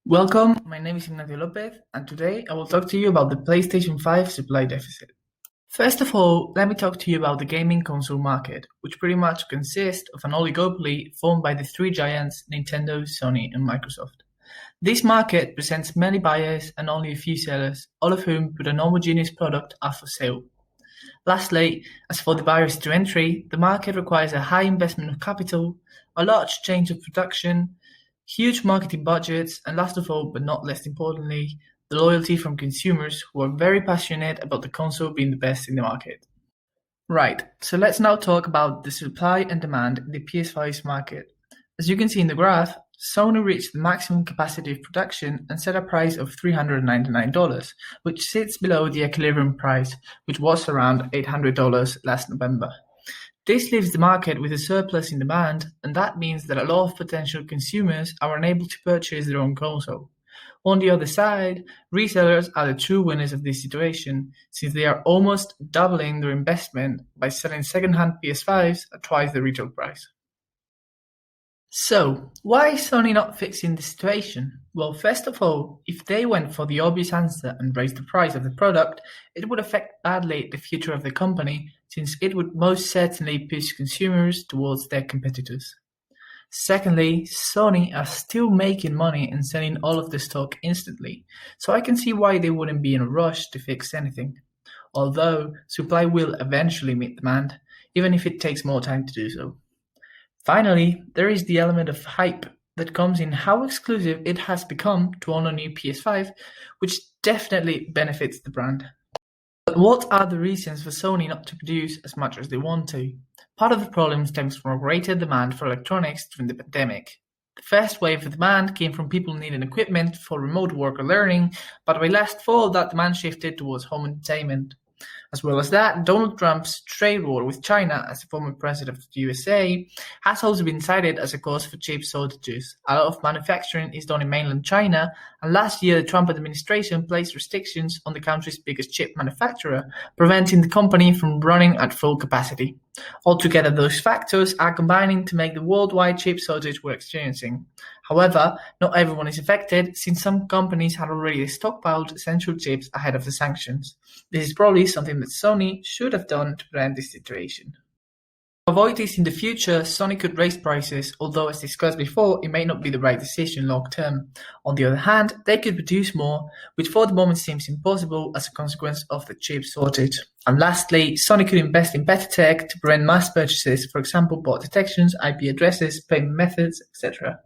Welcome, my name is Ignacio Lopez, and today I will talk to you about the PlayStation 5 supply deficit. First of all, let me talk to you about the gaming console market, which pretty much consists of an oligopoly formed by the three giants Nintendo, Sony, and Microsoft. This market presents many buyers and only a few sellers, all of whom put an homogeneous product up for sale. Lastly, as for the barriers to entry, the market requires a high investment of capital, a large change of production, huge marketing budgets, and last of all, but not least importantly, the loyalty from consumers who are very passionate about the console being the best in the market. Right, so let's now talk about the supply and demand in the PS5's market. As you can see in the graph, Sony reached the maximum capacity of production and set a price of $399, which sits below the equilibrium price, which was around $800 last November. This leaves the market with a surplus in demand, and that means that a lot of potential consumers are unable to purchase their own console. On the other side, resellers are the true winners of this situation, since they are almost doubling their investment by selling second-hand PS5s at twice the retail price. So, why is Sony not fixing the situation? Well, first of all, if they went for the obvious answer and raised the price of the product, it would affect badly the future of the company, since it would most certainly push consumers towards their competitors. Secondly, Sony are still making money and selling all of the stock instantly, so I can see why they wouldn't be in a rush to fix anything. Although, supply will eventually meet demand, even if it takes more time to do so. Finally, there is the element of hype that comes in how exclusive it has become to own a new PS5, which definitely benefits the brand. But what are the reasons for Sony not to produce as much as they want to? Part of the problem stems from a greater demand for electronics during the pandemic. The first wave of demand came from people needing equipment for remote work or learning, but by last fall that demand shifted towards home entertainment. As well as that, Donald Trump's trade war with China as the former president of the USA has also been cited as a cause for chip shortages. A lot of manufacturing is done in mainland China, and last year the Trump administration placed restrictions on the country's biggest chip manufacturer, preventing the company from running at full capacity. Altogether, those factors are combining to make the worldwide chip shortage we're experiencing. However, not everyone is affected, since some companies had already stockpiled essential chips ahead of the sanctions. This is probably something that Sony should have done to prevent this situation. To avoid this in the future, Sony could raise prices, although as discussed before, it may not be the right decision long term. On the other hand, they could produce more, which for the moment seems impossible as a consequence of the chip shortage. And lastly, Sony could invest in better tech to prevent mass purchases, for example bot detections, IP addresses, payment methods, etc.